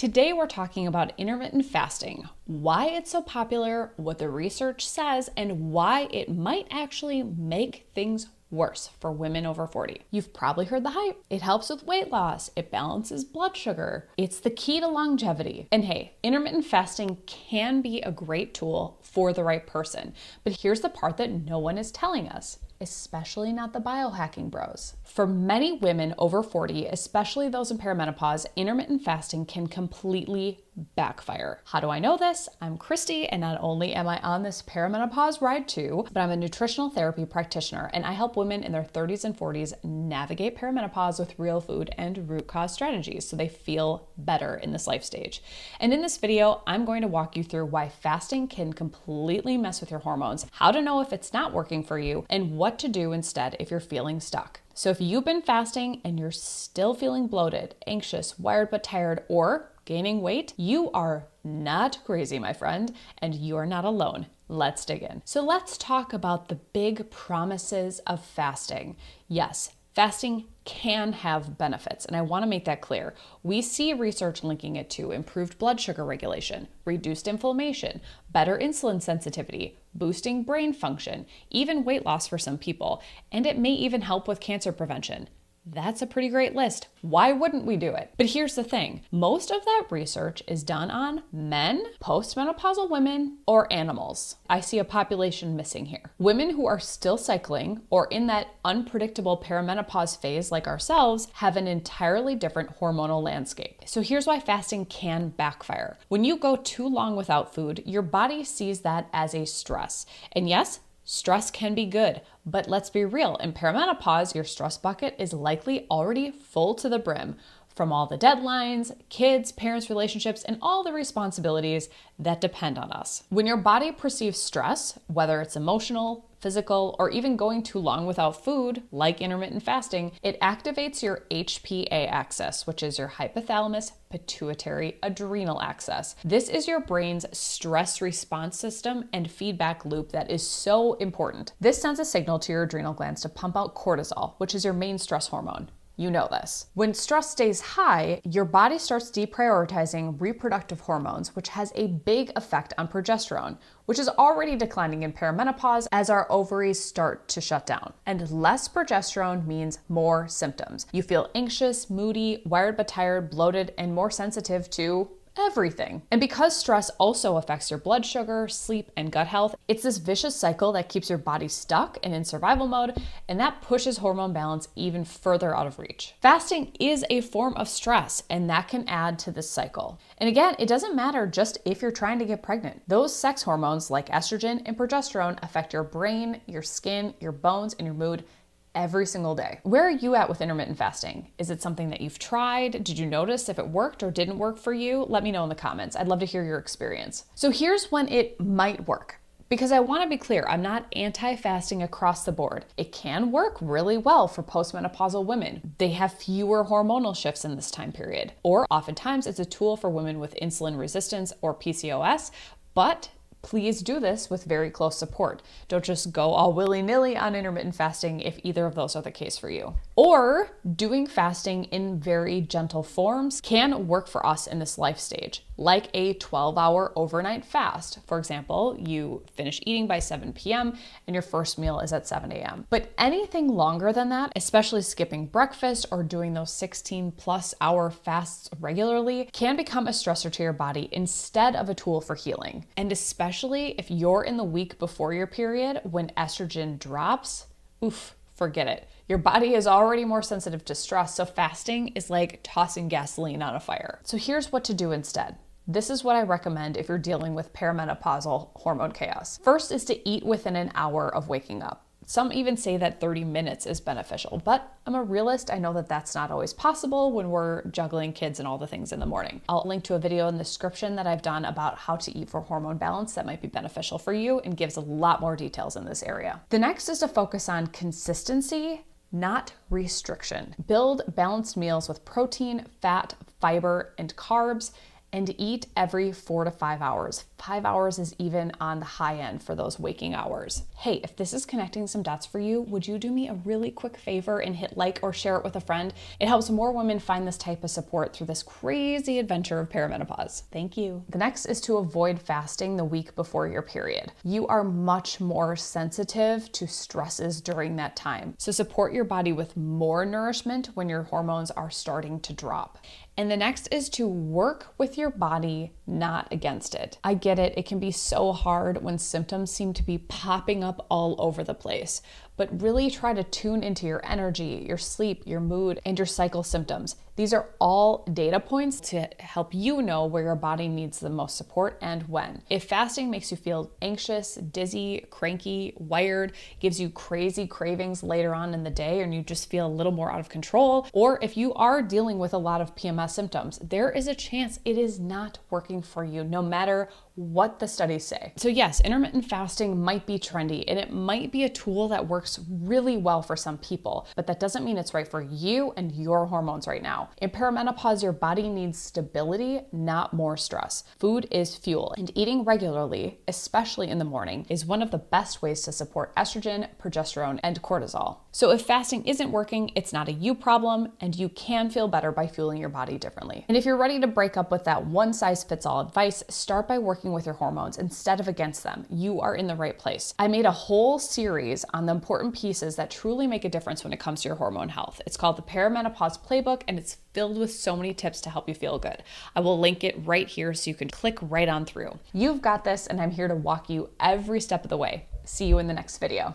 Today we're talking about intermittent fasting, why it's so popular, what the research says, and why it might actually make things worse for women over 40. You've probably heard the hype. It helps with weight loss. It balances blood sugar. It's the key to longevity. And hey, intermittent fasting can be a great tool for the right person. But here's the part that no one is telling us, especially not the biohacking bros. For many women over 40, especially those in perimenopause, intermittent fasting can completely backfire. How do I know this? I'm Christy, and not only am I on this perimenopause ride too, but I'm a nutritional therapy practitioner, and I help women in their 30s and 40s navigate perimenopause with real food and root cause strategies so they feel better in this life stage. And in this video, I'm going to walk you through why fasting can completely mess with your hormones, how to know if it's not working for you, and what to do instead if you're feeling stuck. So if you've been fasting and you're still feeling bloated, anxious, wired but tired, or gaining weight, you are not crazy, my friend, and you are not alone. Let's dig in. So let's talk about the big promises of fasting. Yes, fasting can have benefits, and I want to make that clear. We see research linking it to improved blood sugar regulation, reduced inflammation, better insulin sensitivity, boosting brain function, even weight loss for some people, and it may even help with cancer prevention. That's a pretty great list. Why wouldn't we do it? But here's the thing. Most of that research is done on men, postmenopausal women, or animals. I see a population missing here. Women who are still cycling or in that unpredictable perimenopause phase like ourselves have an entirely different hormonal landscape. So here's why fasting can backfire. When you go too long without food, your body sees that as a stress. And yes, stress can be good, but let's be real. In perimenopause, your stress bucket is likely already full to the brim from all the deadlines, kids, parents, relationships, and all the responsibilities that depend on us. When your body perceives stress, whether it's emotional, physical, or even going too long without food, like intermittent fasting, it activates your HPA axis, which is your hypothalamus pituitary adrenal axis. This is your brain's stress response system and feedback loop that is so important. This sends a signal to your adrenal glands to pump out cortisol, which is your main stress hormone. You know this. When stress stays high, your body starts deprioritizing reproductive hormones, which has a big effect on progesterone, which is already declining in perimenopause as our ovaries start to shut down. And less progesterone means more symptoms. You feel anxious, moody, wired but tired, bloated, and more sensitive to everything. And because stress also affects your blood sugar, sleep, and gut health, it's this vicious cycle that keeps your body stuck and in survival mode, and that pushes hormone balance even further out of reach. Fasting is a form of stress, and that can add to this cycle. And again, it doesn't matter just if you're trying to get pregnant. Those sex hormones like estrogen and progesterone affect your brain, your skin, your bones, and your mood every single day. Where are you at with intermittent fasting? Is it something that you've tried? Did you notice if it worked or didn't work for you? Let me know in the comments. I'd love to hear your experience. So here's when it might work. Because I want to be clear, I'm not anti-fasting across the board. It can work really well for postmenopausal women. They have fewer hormonal shifts in this time period. Or oftentimes it's a tool for women with insulin resistance or PCOS, but please do this with very close support. Don't just go all willy-nilly on intermittent fasting if either of those are the case for you. Or doing fasting in very gentle forms can work for us in this life stage, like a 12-hour overnight fast. For example, you finish eating by 7 p.m. and your first meal is at 7 a.m. But anything longer than that, especially skipping breakfast or doing those 16+ hour fasts regularly, can become a stressor to your body instead of a tool for healing. And especially if you're in the week before your period when estrogen drops, forget it. Your body is already more sensitive to stress, so fasting is like tossing gasoline on a fire. So here's what to do instead. This is what I recommend if you're dealing with perimenopausal hormone chaos. First is to eat within an hour of waking up. Some even say that 30 minutes is beneficial, but I'm a realist. I know that that's not always possible when we're juggling kids and all the things in the morning. I'll link to a video in the description that I've done about how to eat for hormone balance that might be beneficial for you and gives a lot more details in this area. The next is to focus on consistency, not restriction. Build balanced meals with protein, fat, fiber, and carbs, and eat every 4 to 5 hours. 5 hours is even on the high end for those waking hours. Hey, if this is connecting some dots for you, would you do me a really quick favor and hit like or share it with a friend? It helps more women find this type of support through this crazy adventure of perimenopause. Thank you. The next is to avoid fasting the week before your period. You are much more sensitive to stresses during that time. So support your body with more nourishment when your hormones are starting to drop. And the next is to work with your body, not against it. I get it. It can be so hard when symptoms seem to be popping up all over the place, but really try to tune into your energy, your sleep, your mood, and your cycle symptoms. These are all data points to help you know where your body needs the most support and when. If fasting makes you feel anxious, dizzy, cranky, wired, gives you crazy cravings later on in the day, and you just feel a little more out of control, or if you are dealing with a lot of PMS symptoms, there is a chance it is not working for you, no matter what the studies say. So yes, intermittent fasting might be trendy and it might be a tool that works really well for some people, but that doesn't mean it's right for you and your hormones right now. In perimenopause, your body needs stability, not more stress. Food is fuel, and eating regularly, especially in the morning, is one of the best ways to support estrogen, progesterone, and cortisol. So if fasting isn't working, it's not a you problem, and you can feel better by fueling your body differently. And if you're ready to break up with that one-size-fits-all advice, start by working with your hormones instead of against them. You are in the right place. I made a whole series on the important pieces that truly make a difference when it comes to your hormone health. It's called the Perimenopause Playbook, and it's filled with so many tips to help you feel good. I will link it right here so you can click right on through. You've got this, and I'm here to walk you every step of the way. See you in the next video.